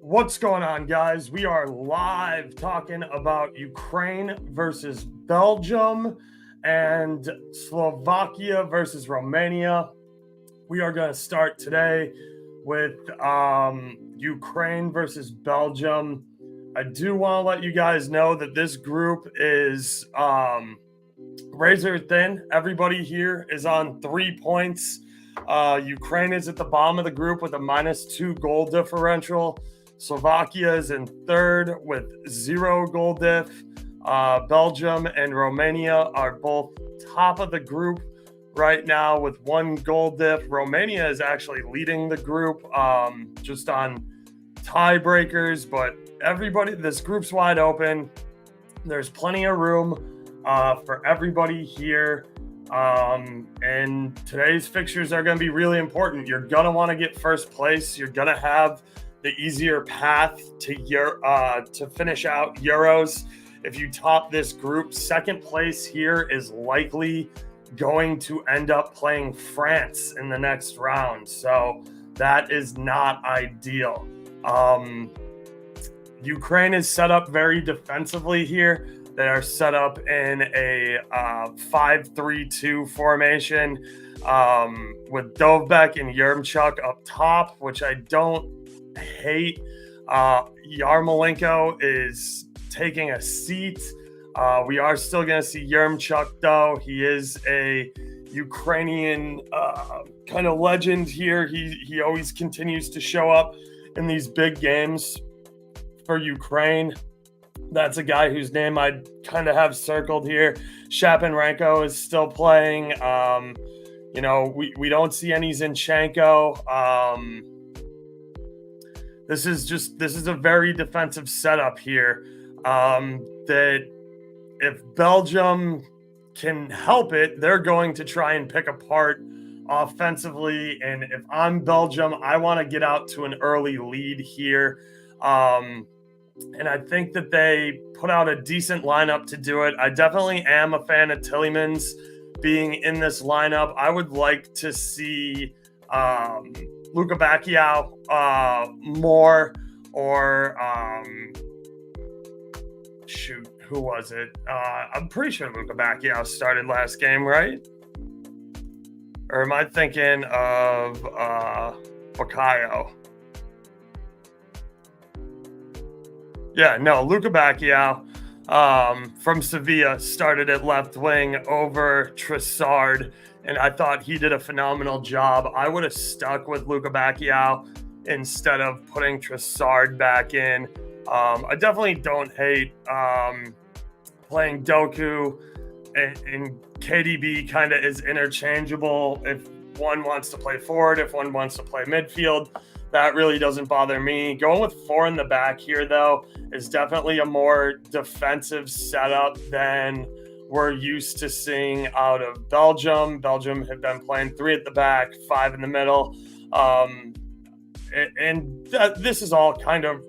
What's going on, guys? We are live talking about Ukraine versus Belgium and Slovakia versus Romania. We are going to start today with Ukraine versus Belgium. I do want to let you guys know that this group is razor thin. Everybody here is on 3 points. Ukraine is at the bottom of the group with a -2 goal differential. Slovakia is in third with 0 goal diff. Belgium and Romania are both top of the group right now with 1 goal diff. Romania is actually leading the group just on tiebreakers, but this group's wide open. There's plenty of room for everybody here. And today's fixtures are going to be really important. You're going to want to get first place. You're going to have the easier path to finish out Euros. If you top this group, second place here is likely going to end up playing France in the next round. So that is not ideal. Ukraine is set up very defensively here. They are set up in a 5-3-2 formation with Dovbek and Yermchuk up top, which I don't hate. Yarmolenko is taking a seat. We are still going to see Yermchuk, though. He is a Ukrainian kind of legend here. He always continues to show up in these big games for Ukraine. That's a guy whose name I kind of have circled here. Shapanrenko is still playing. We don't see any Zinchenko. This is a very defensive setup here. That if Belgium can help it, they're going to try and pick apart offensively. And if I'm Belgium, I want to get out to an early lead here. And I think that they put out a decent lineup to do it. I definitely am a fan of Tielemans being in this lineup. I would like to see Luka Bacchiao more, or who was it? I'm pretty sure Luka Bacchiao started last game, right? Or am I thinking of Baccaio? Yeah, no, Luka Bacchiao from Sevilla started at left wing over Trossard, and I thought he did a phenomenal job. I would have stuck with Luka Bacchiao instead of putting Trossard back in. I definitely don't hate playing Doku, and KDB kind of is interchangeable. If one wants to play forward, if one wants to play midfield, that really doesn't bother me. Going with 4 in the back here, though, is definitely a more defensive setup than we're used to seeing out of Belgium. Belgium have been playing 3 at the back, 5 in the middle. This is all kind of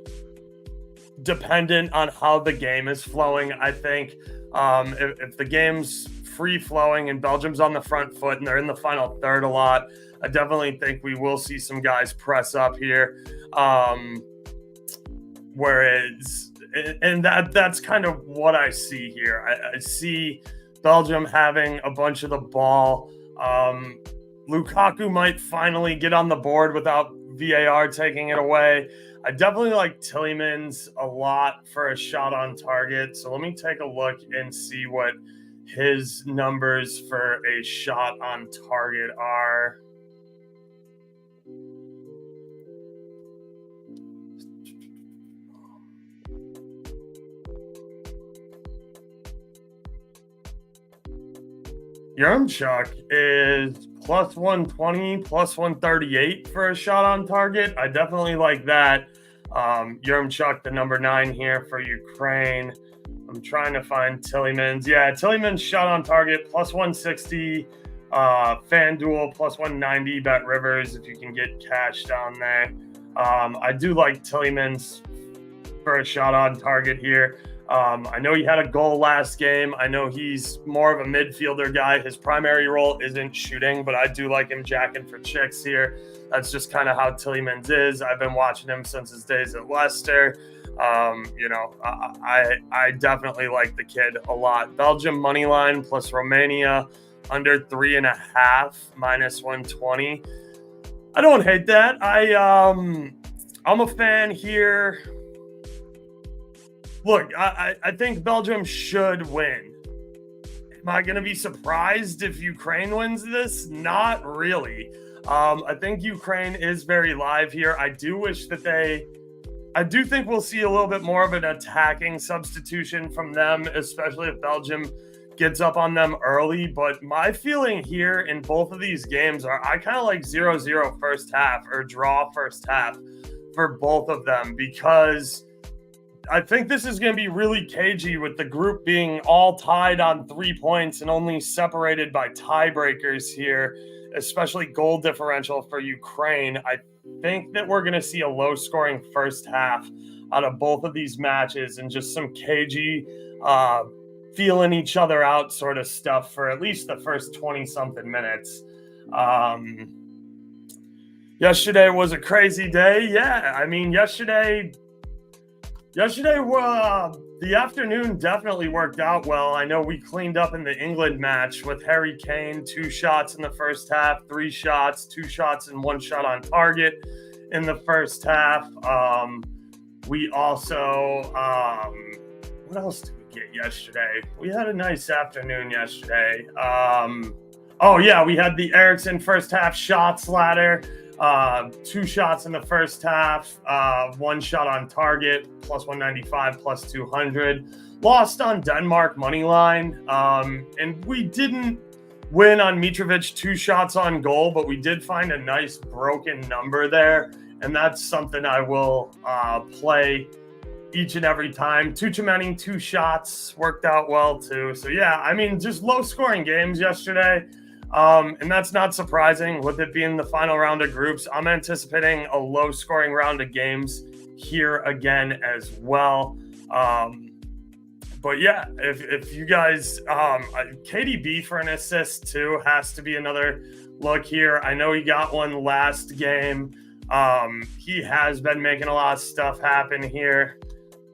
dependent on how the game is flowing, I think. If the game's free-flowing and Belgium's on the front foot and they're in the final third a lot, I definitely think we will see some guys press up here. That's kind of what I see here. I see Belgium having a bunch of the ball. Lukaku might finally get on the board without VAR taking it away. I definitely like Tielemans a lot for a shot on target. So let me take a look and see what his numbers for a shot on target are. Yermchuk is plus 120, plus 138 for a shot on target. I definitely like that. Yermchuk, the number 9 here for Ukraine. I'm trying to find Tielemans. Yeah, Tielemans shot on target, plus 160. FanDuel, plus 190. Bet Rivers, if you can get cash down there. I do like Tielemans for a shot on target here. I know he had a goal last game. I know he's more of a midfielder guy. His primary role isn't shooting, but I do like him jacking for chicks here. That's just kind of how Tielemans is. I've been watching him since his days at Leicester. I definitely like the kid a lot. Belgium money line plus Romania under 3.5 minus 120. I don't hate that. I'm a fan here. Look, I think Belgium should win. Am I going to be surprised if Ukraine wins this? Not really. I think Ukraine is very live here. I do think we'll see a little bit more of an attacking substitution from them, especially if Belgium gets up on them early. But my feeling here in both of these games are I kind of like 0-0 first half or draw first half for both of them, because I think this is going to be really cagey with the group being all tied on 3 points and only separated by tiebreakers here, especially goal differential for Ukraine. I think that we're going to see a low-scoring first half out of both of these matches and just some cagey, feeling each other out sort of stuff for at least the first 20-something minutes. Yesterday was a crazy day. Yeah, I mean, yesterday, the afternoon definitely worked out well. I know we cleaned up in the England match with Harry Kane, 2 shots in the first half, 3 shots, 2 shots and 1 shot on target in the first half. We also, what else did we get yesterday? We had a nice afternoon yesterday. We had the Ericsson first half shots ladder. 2 shots in the first half, 1 shot on target, plus 195, plus 200. Lost on Denmark money line, and we didn't win on Mitrovic 2 shots on goal, but we did find a nice broken number there, and that's something I will play each and every time. Tuchemani 2 shots worked out well too. So yeah, I mean, just low-scoring games yesterday. And that's not surprising with it being the final round of groups. I'm anticipating a low-scoring round of games here again as well. But yeah, if you guys, KDB for an assist too has to be another look here. I know he got one last game. He has been making a lot of stuff happen here.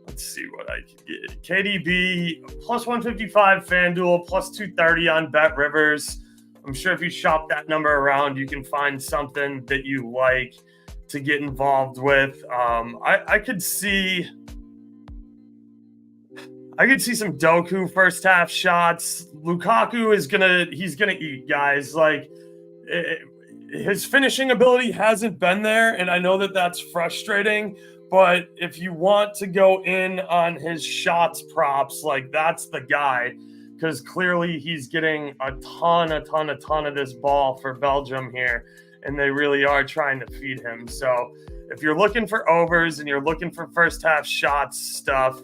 Let's see what I can get. KDB plus 155 FanDuel, plus 230 on Bet Rivers. I'm sure if you shop that number around, you can find something that you like to get involved with. I could see some Doku first half shots. Lukaku he's gonna eat, guys. Like, his finishing ability hasn't been there, and I know that that's frustrating. But if you want to go in on his shots props, like, that's the guy. Because clearly he's getting a ton of this ball for Belgium here, and they really are trying to feed him. So if you're looking for overs and you're looking for first half shots stuff,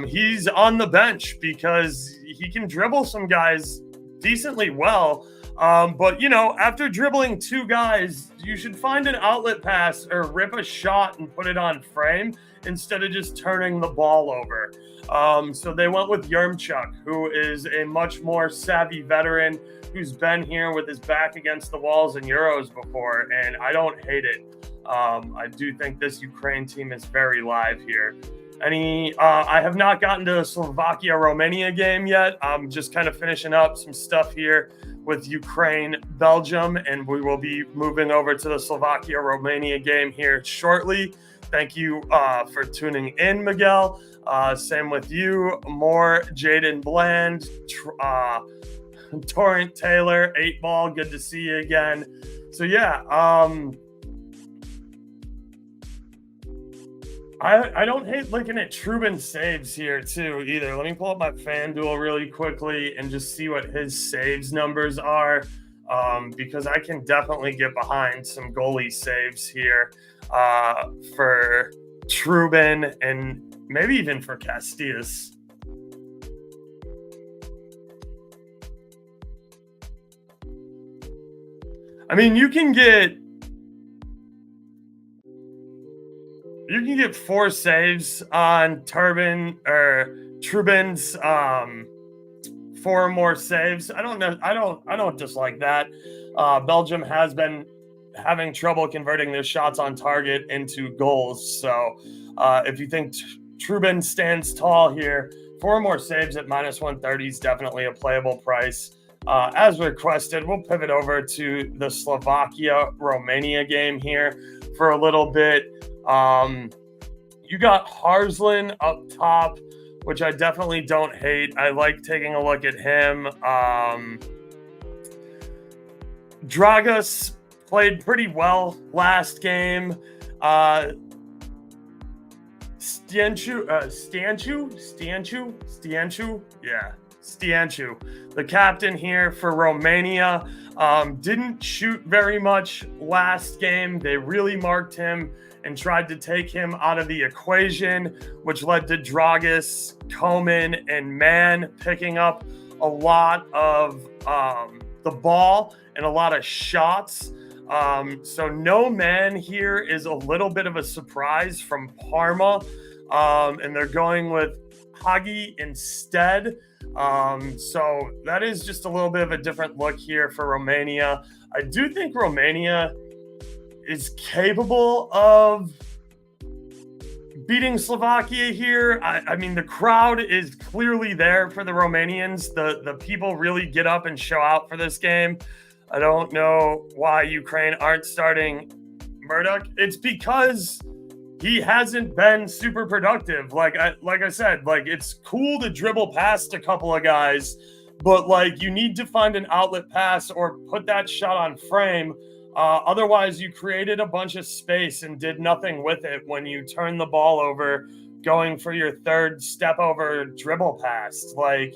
he's on the bench because he can dribble some guys decently well. But, after dribbling 2 guys, you should find an outlet pass or rip a shot and put it on frame instead of just turning the ball over. So they went with Yaremchuk, who is a much more savvy veteran who's been here with his back against the walls in Euros before, and I don't hate it. I do think this Ukraine team is very live here. I have not gotten to the Slovakia-Romania game yet. I'm just kind of finishing up some stuff here with Ukraine-Belgium, and we will be moving over to the Slovakia-Romania game here shortly. Thank you for tuning in, Miguel. Same with you. More Jaden Bland, Torrent Taylor, 8-ball. Good to see you again. So yeah, I don't hate looking at Trubin saves here too either. Let me pull up my FanDuel really quickly and just see what his saves numbers are, because I can definitely get behind some goalie saves here for Trubin and maybe even for Casillas. I mean, you can get you can get 4 saves on Trubin's 4 more saves. I don't know. I don't dislike that. Belgium has been having trouble converting their shots on target into goals. So if you think Trubin stands tall here, 4 more saves at -130 is definitely a playable price. As requested, we'll pivot over to the Slovakia-Romania game here for a little bit. You got Harslan up top, which I definitely don't hate. I like taking a look at him. Dragas played pretty well last game. Stianchu, the captain here for Romania, didn't shoot very much last game. They really marked him and tried to take him out of the equation, which led to Dragas, Koeman, and Mann picking up a lot of the ball and a lot of shots. So no Mann here is a little bit of a surprise from Parma, and they're going with Hagi instead. So that is just a little bit of a different look here for Romania. I do think Romania is capable of beating Slovakia here. I mean, the crowd is clearly there for the Romanians. The people really get up and show out for this game. I don't know why Ukraine aren't starting Murdoch. It's because he hasn't been super productive. Like I said, like, it's cool to dribble past a couple of guys, but like, you need to find an outlet pass or put that shot on frame. Otherwise, you created a bunch of space and did nothing with it when you turn the ball over, going for your third step over dribble pass. Like,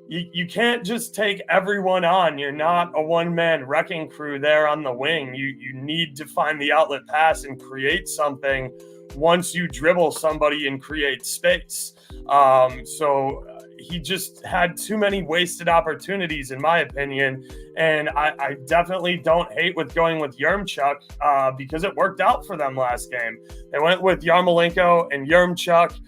you can't just take everyone on. You're not a one-man wrecking crew there on the wing. You need to find the outlet pass and create something once you dribble somebody and create space. So he just had too many wasted opportunities, in my opinion. And I definitely don't hate with going with Yaremchuk because it worked out for them last game. They went with Yarmolenko and Yaremchuk.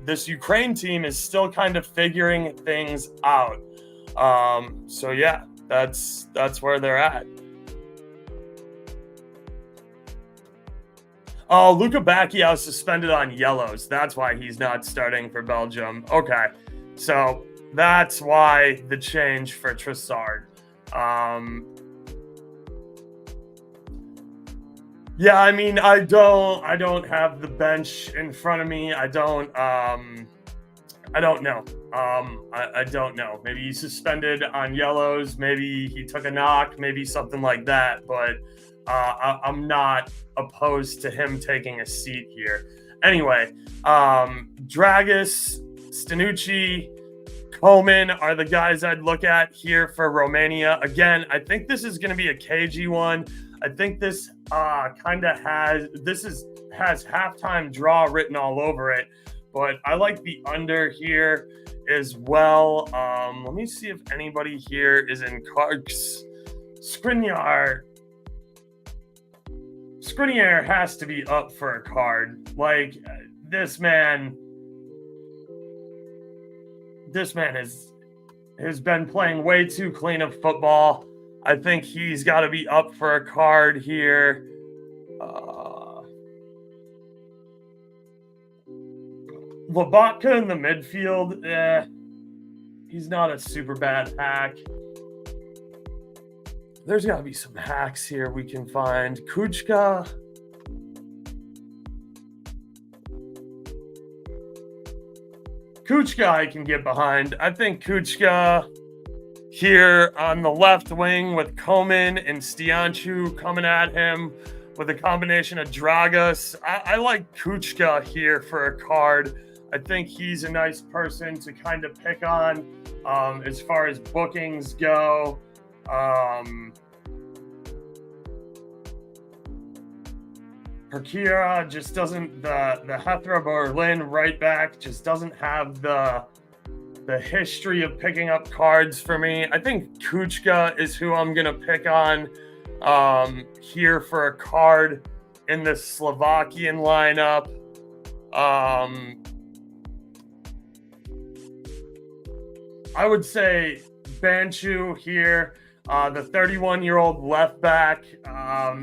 This Ukraine team is still kind of figuring things out. So yeah, that's where they're at. Oh, Luka Bacchio suspended on yellows. That's why he's not starting for Belgium. Okay, so that's why the change for Trossard. Yeah, I mean, I don't have the bench in front of me. I don't know. I don't know. Maybe he's suspended on yellows. Maybe he took a knock. Maybe something like that. But I'm not opposed to him taking a seat here. Anyway, Dragas, Stanucci, Koeman are the guys I'd look at here for Romania. Again, I think this is going to be a cagey one. I think this has halftime draw written all over it, but I like the under here as well. Let me see if anybody here is in cards. Skriniar has to be up for a card. Like, this man has been playing way too clean of football. I think he's got to be up for a card here. Lobotka in the midfield, he's not a super bad hack. There's got to be some hacks here we can find. Kuchka. I can get behind. I think Kuchka here on the left wing with Koeman and Stianchu coming at him with a combination of Dragas. I like Kuchka here for a card. I think he's a nice person to kind of pick on as far as bookings go. Perkira just doesn't, the Hethra Berlin right back just doesn't have the history of picking up cards for me. I think Kuchka is who I'm going to pick on here for a card. in the Slovakian lineup. I would say Banchu here. The 31-year-old left back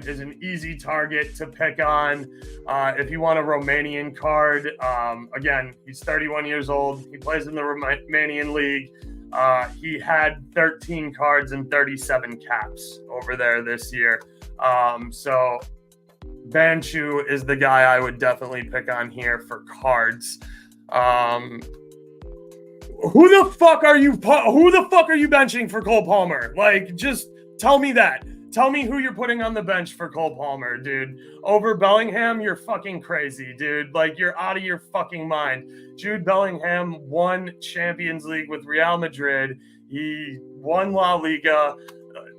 is an easy target to pick on if you want a Romanian card. Again, he's 31 years old. He plays in the Romanian league. He had 13 cards and 37 caps over there this year. So Banchu is the guy I would definitely pick on here for cards. Who the fuck are you benching for Cole Palmer? Like, just tell me that. Tell me who you're putting on the bench for Cole Palmer, dude. Over Bellingham, you're fucking crazy, dude. Like, you're out of your fucking mind. Jude Bellingham won Champions League with Real Madrid. He won La Liga.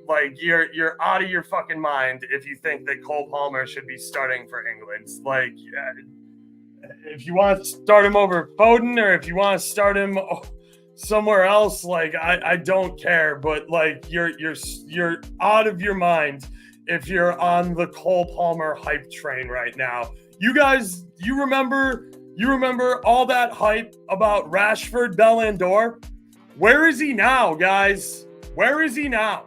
Like, you're out of your fucking mind if you think that Cole Palmer should be starting for England. Like, if you want to start him over Foden or if you want to start him somewhere else, like, I don't care, but like you're out of your mind if you're on the Cole Palmer hype train right now. You guys, you remember all that hype about Rashford Ballon d'Or? Where is he now, guys? Where is he now?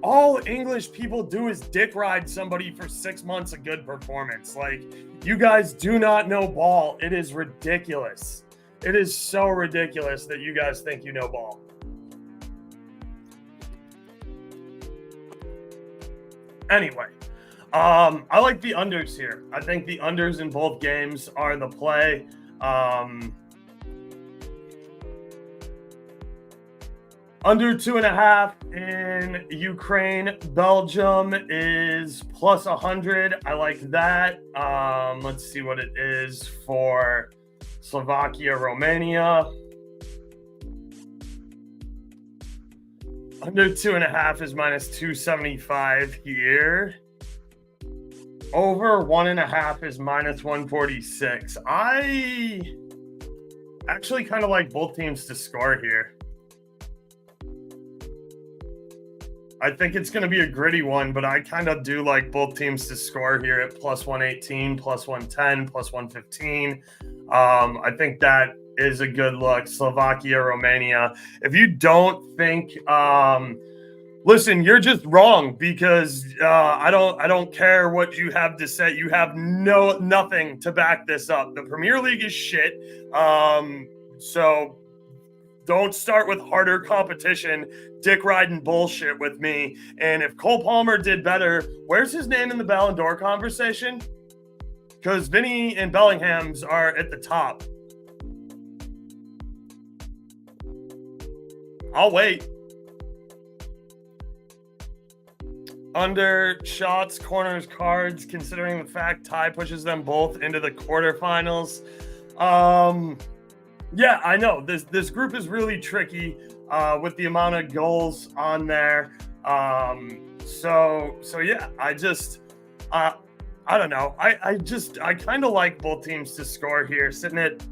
All English people do is dick ride somebody for 6 months of good performance. Like, you guys do not know ball. It is ridiculous. It is so ridiculous that you guys think you know ball. Anyway, I like the unders here. I think the unders in both games are the play. Under 2.5 in Ukraine, Belgium is plus 100. I like that. Let's see what it is for Slovakia, Romania. Under 2.5 is minus 275 here. Over 1.5 is minus 146. I actually kind of like both teams to score here. I think it's going to be a gritty one, but I kind of do like both teams to score here at plus 118, plus 110, plus 115. I think that is a good look. Slovakia, Romania. If you don't think, listen, you're just wrong, because I don't care what you have to say. You have nothing to back this up. The Premier League is shit. So don't start with harder competition, dick riding bullshit with me. And if Cole Palmer did better, where's his name in the Ballon d'Or conversation? Because Vinny and Bellingham's are at the top. I'll wait. Under shots, corners, cards, considering the fact tie pushes them both into the quarterfinals. Yeah, I know this group is really tricky with the amount of goals on there. So yeah, I don't know. I kind of like both teams to score here, sitting at,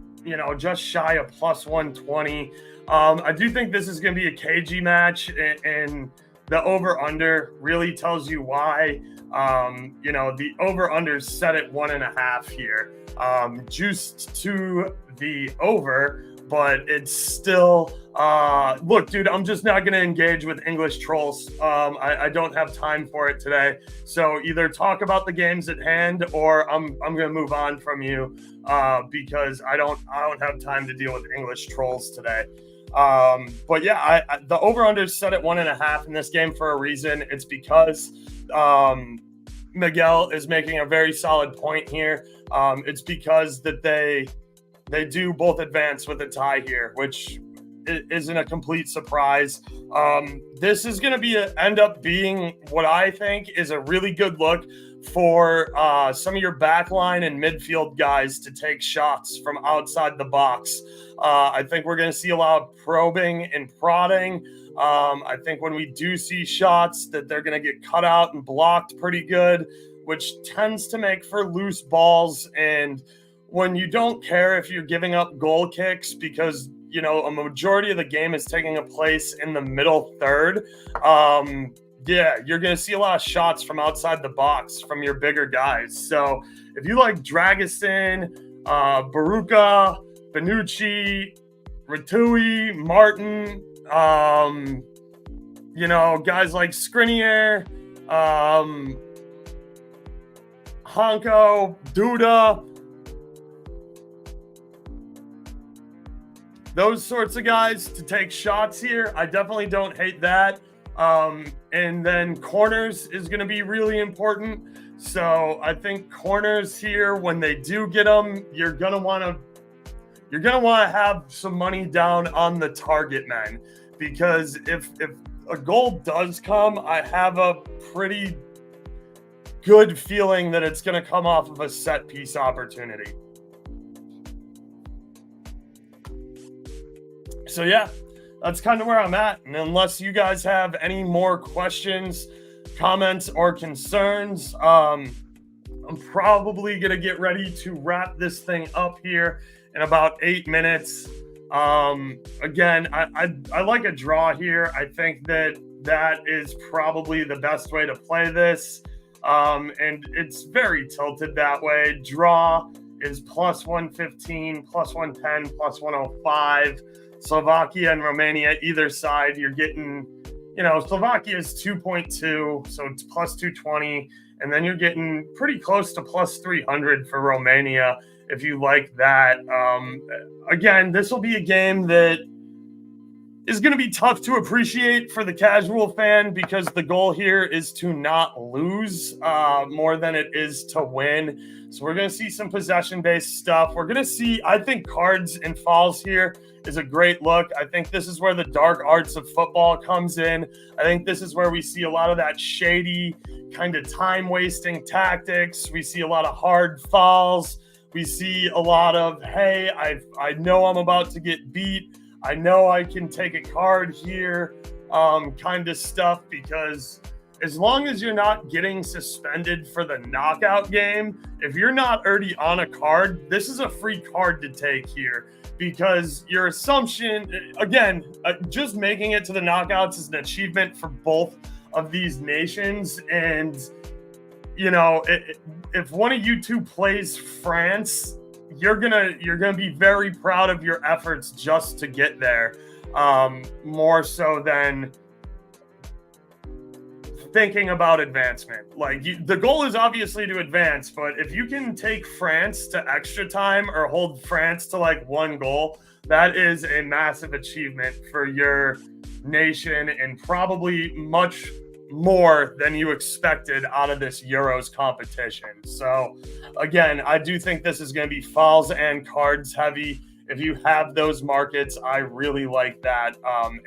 just shy of plus 120. I do think this is going to be a cagey match, and the over-under really tells you why. The over-under is set at 1.5 here. Juiced to the over, but it's still look, dude, I'm just not going to engage with English trolls. I don't have time for it today. So either talk about the games at hand, or I'm going to move on from you because I don't have time to deal with English trolls today. But yeah, the over-under is set at 1.5 in this game for a reason. It's because Miguel is making a very solid point here. It's because that they do both advance with a tie here, which isn't a complete surprise. This is going to end up being what I think is a really good look for some of your backline and midfield guys to take shots from outside the box. I think we're going to see a lot of probing and prodding. I think when we do see shots, that they're going to get cut out and blocked pretty good, which tends to make for loose balls. And when you don't care if you're giving up goal kicks, because a majority of the game is taking place in the middle third, yeah, you're going to see a lot of shots from outside the box from your bigger guys. So if you like Dragusin, Baruka, Benucci, Ratui, Martin, you know, guys like Skriniar, Honko, Duda, those sorts of guys to take shots here, I definitely don't hate that. And then corners is going to be really important. So I think corners here, when they do get them, you're going to want to have some money down on the target men, because if a goal does come, I have a pretty good feeling that it's going to come off of a set piece opportunity. So yeah, that's kind of where I'm at. And unless you guys have any more questions, comments, or concerns, I'm probably going to get ready to wrap this thing up here in about 8 minutes. Again, I like a draw here. I think that is probably the best way to play this. And it's very tilted that way. Draw is plus 115, plus 110, plus 105. Slovakia and Romania, either side, you're getting, you know, Slovakia is 2.2, so it's plus 220. And then you're getting pretty close to plus 300 for Romania, if you like that. Again, this will be a game that is going to be tough to appreciate for the casual fan, because the goal here is to not lose more than it is to win. So we're going to see some possession-based stuff. We're going to see, I think, cards and fouls here is a great look. I think this is where the dark arts of football comes in. I think this is where we see a lot of that shady kind of time-wasting tactics. We see a lot of hard fouls. We see a lot of, hey, I know I'm about to get beat. I know I can take a card here, kind of stuff, because as long as you're not getting suspended for the knockout game, if you're not already on a card, this is a free card to take here, because your assumption, again, just making it to the knockouts is an achievement for both of these nations. And, you know, if one of you two plays France, you're gonna be very proud of your efforts just to get there, more so than thinking about advancement. Like, the goal is obviously to advance, but if you can take France to extra time or hold France to like 1 goal, that is a massive achievement for your nation, and probably much more than you expected out of this Euros competition. So again, I do think this is going to be fouls and cards heavy. If you have those markets, I really like that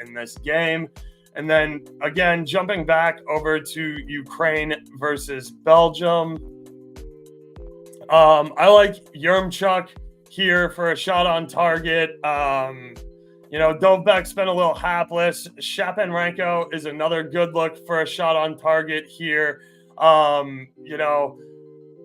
in this game. And then again, jumping back over to Ukraine versus Belgium, I like Yaremchuk here for a shot on target. You know, Dovbek's been a little hapless. Shapanrenko is another good look for a shot on target here. You know,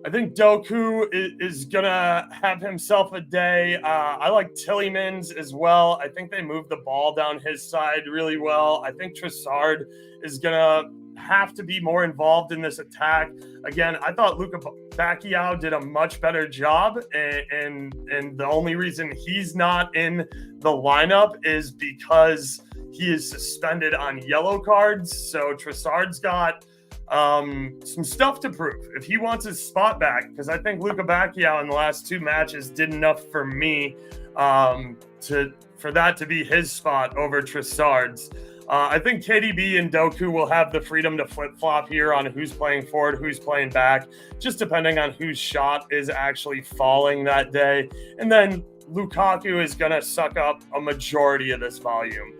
I think Doku is going to have himself a day. I like Tillemans as well. I think they moved the ball down his side really well. I think Trossard is going to have to be more involved in this attack. Again, I thought Luka Bacchiao did a much better job, and the only reason he's not in the lineup is because he is suspended on yellow cards. So Trossard's got some stuff to prove if he wants his spot back, because I think Luka Bacchiao in the last 2 matches did enough for me for that to be his spot over Trossard's. I think KDB and Doku will have the freedom to flip-flop here on who's playing forward, who's playing back, just depending on whose shot is actually falling that day. And then Lukaku is going to suck up a majority of this volume.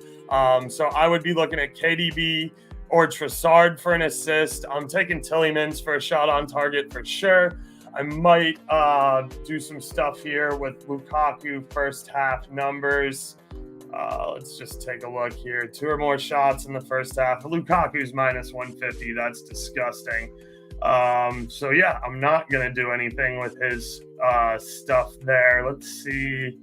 So I would be looking at KDB or Trossard for an assist. I'm taking Tillemans for a shot on target for sure. I might do some stuff here with Lukaku first half numbers. Let's just take a look here. 2 or more shots in the first half. Lukaku's minus 150. That's disgusting. So yeah, I'm not going to do anything with his stuff there. Let's see.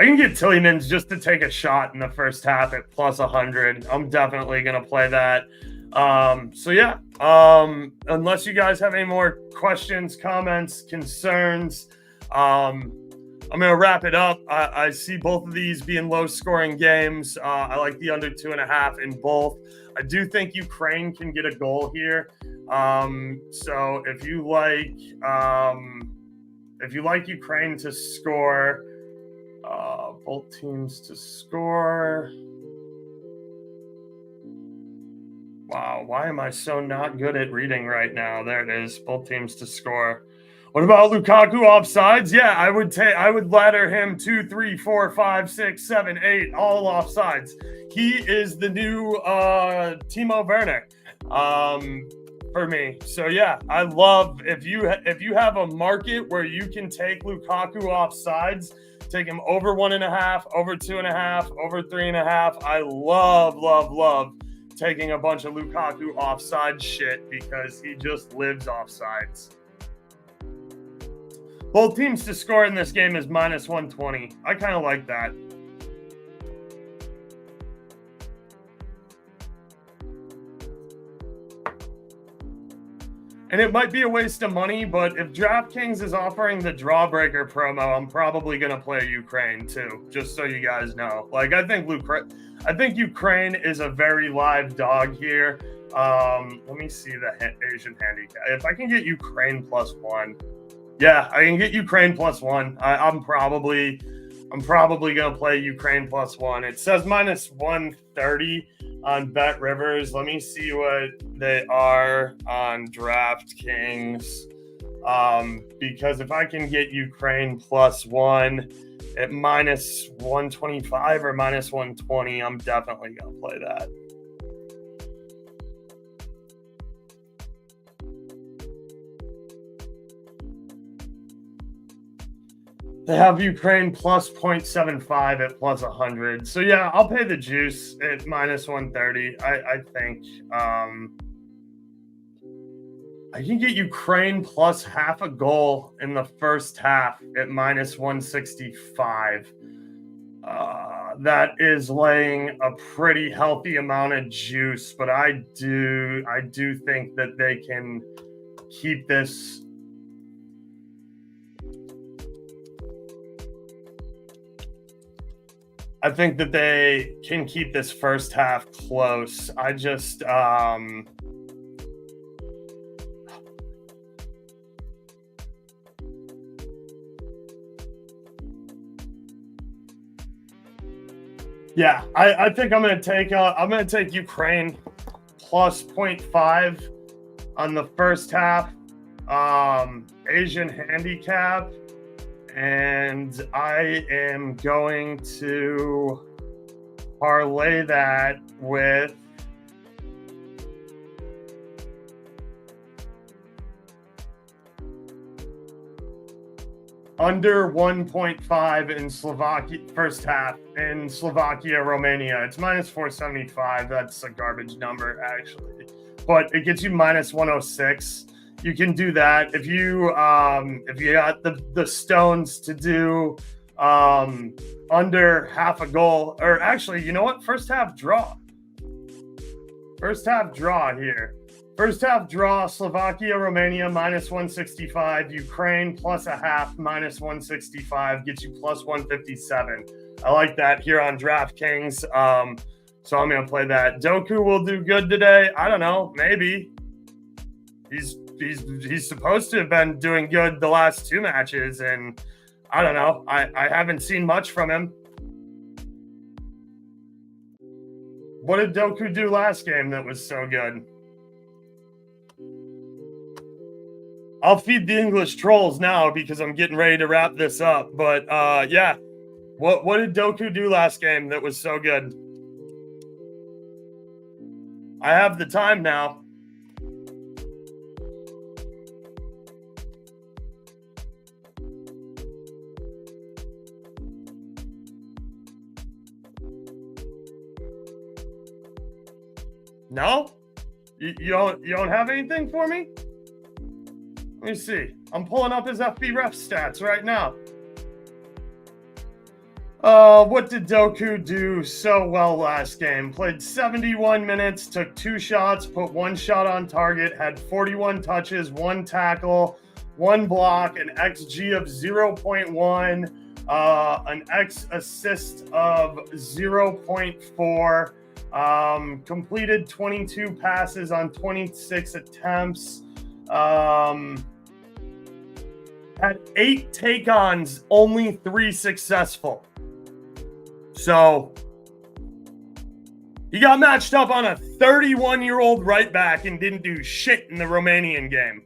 I can get Tillmans just to take a shot in the first half at plus 100. I'm definitely going to play that. So yeah, unless you guys have any more questions, comments, concerns, I'm going to wrap it up. I see both of these being low-scoring games. I like the under 2.5 in both. I do think Ukraine can get a goal here. So if you like Ukraine to score, both teams to score. Wow, why am I so not good at reading right now? There it is, both teams to score. What about Lukaku offsides? Yeah, I would ladder him 2, 3, 4, 5, 6, 7, 8, all offsides. He is the new Timo Werner for me. So yeah, I love if you have a market where you can take Lukaku offsides, take him over 1.5, over 2.5, over 3.5. I love taking a bunch of Lukaku offside shit because he just lives offsides. Both teams to score in this game is minus 120. I kind of like that. And it might be a waste of money, but if DraftKings is offering the Drawbreaker promo, I'm probably going to play Ukraine too, just so you guys know. Like, I think Ukraine is a very live dog here. Let me see the Asian handicap. If I can get Ukraine +1. Yeah, I can get Ukraine +1. I'm probably going to play Ukraine +1. It says minus 130 on Bet Rivers. Let me see what they are on DraftKings. Because if I can get Ukraine +1 at minus 125 or minus 120, I'm definitely going to play that. They have Ukraine plus 0.75 at plus 100. So yeah, I'll pay the juice at minus 130. I think I can get Ukraine plus half a goal in the first half at minus 165. That is laying a pretty healthy amount of juice, but I do think that they can keep this. I think that they can keep this first half close. I just yeah, I think I'm gonna take Ukraine plus 0.5 on the first half. Asian handicap. And I am going to parlay that with under 1.5 in Slovakia first half in Slovakia, Romania. It's minus 475. That's a garbage number, actually. But it gets you minus 106. You can do that if you got the stones to do under half a goal, or actually, you know what? First half draw here. First half draw, Slovakia, Romania minus 165, Ukraine plus a half minus 165 gets you plus 157. I like that here on DraftKings. So I'm gonna play that. Doku will do good today. I don't know, maybe. He's supposed to have been doing good the last two matches, and I don't know. I haven't seen much from him. What did Doku do last game that was so good? I'll feed the English trolls now because I'm getting ready to wrap this up. But yeah, what did Doku do last game that was so good? I have the time now. No? You don't have anything for me? Let me see. I'm pulling up his FB ref stats right now. What did Doku do so well last game? Played 71 minutes, took 2 shots, put 1 shot on target, had 41 touches, 1 tackle, 1 block, an XG of 0.1, an X assist of 0.4, completed 22 passes on 26 attempts, had 8 take-ons, only 3 successful. So he got matched up on a 31-year-old right back and didn't do shit in the Romanian game.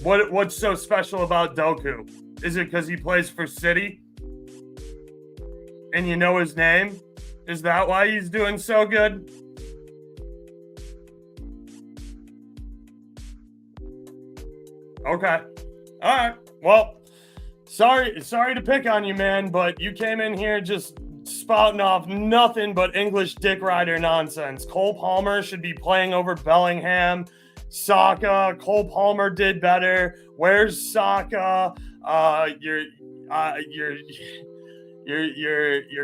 What's so special about Doku? Is it because he plays for City and you know his name? Is that why he's doing so good? Okay. All right. Well, sorry to pick on you, man, but you came in here just spouting off nothing but English dick rider nonsense. Cole Palmer should be playing over Bellingham. Saka, Cole Palmer did better. Where's Saka? You're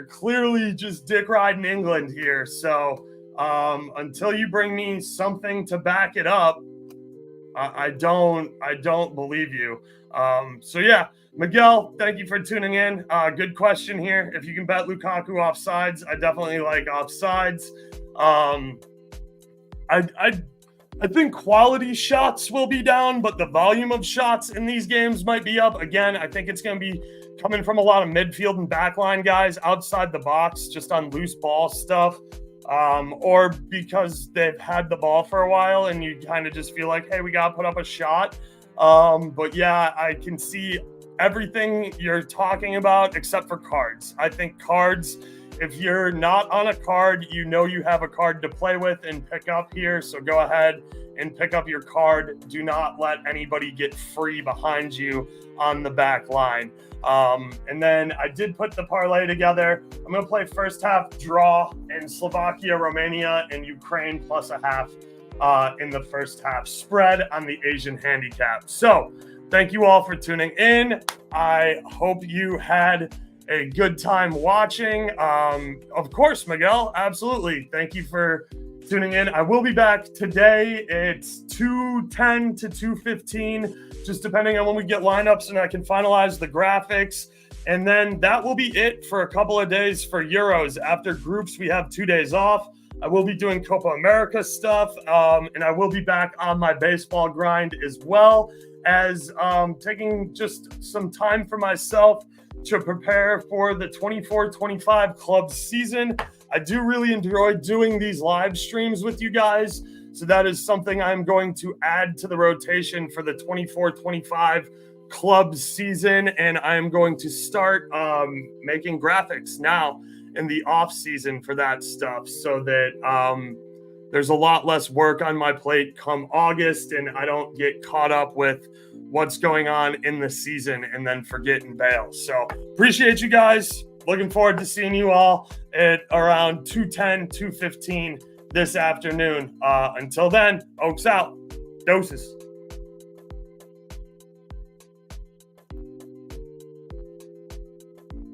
clearly just dick riding England here. So until you bring me something to back it up, I don't believe you. So yeah, Miguel, thank you for tuning in. Good question here. If you can bet Lukaku offsides, I definitely like offsides. I think quality shots will be down, but the volume of shots in these games might be up. Again, I think it's going to be coming from a lot of midfield and backline guys outside the box, just on loose ball stuff. Or because they've had the ball for a while and you kind of just feel like, hey, we got to put up a shot. But yeah, I can see everything you're talking about except for cards. I think cards, if you're not on a card, you know you have a card to play with and pick up here. So go ahead and pick up your card. Do not let anybody get free behind you on the back line. And then I did put the parlay together. I'm going to play first half draw in Slovakia, Romania, and Ukraine plus a half in the first half spread on the Asian handicap. So thank you all for tuning in. I hope you had a good time watching. Of course, Miguel, absolutely. Thank you for tuning in. I will be back today. It's 2:10 to 2:15, just depending on when we get lineups and I can finalize the graphics. And then that will be it for a couple of days for Euros. After groups, we have 2 days off. I will be doing Copa America stuff, and I will be back on my baseball grind as well as taking just some time for myself to prepare for the 24-25 club season. I do really enjoy doing these live streams with you guys. So that is something I'm going to add to the rotation for the 24-25 club season. And I'm going to start making graphics now in the off season for that stuff so that there's a lot less work on my plate come August and I don't get caught up with what's going on in the season and then forget and bail. So appreciate you guys. Looking forward to seeing you all at around 2:10, 2:15 this afternoon. Until then, Oaks out. Doses.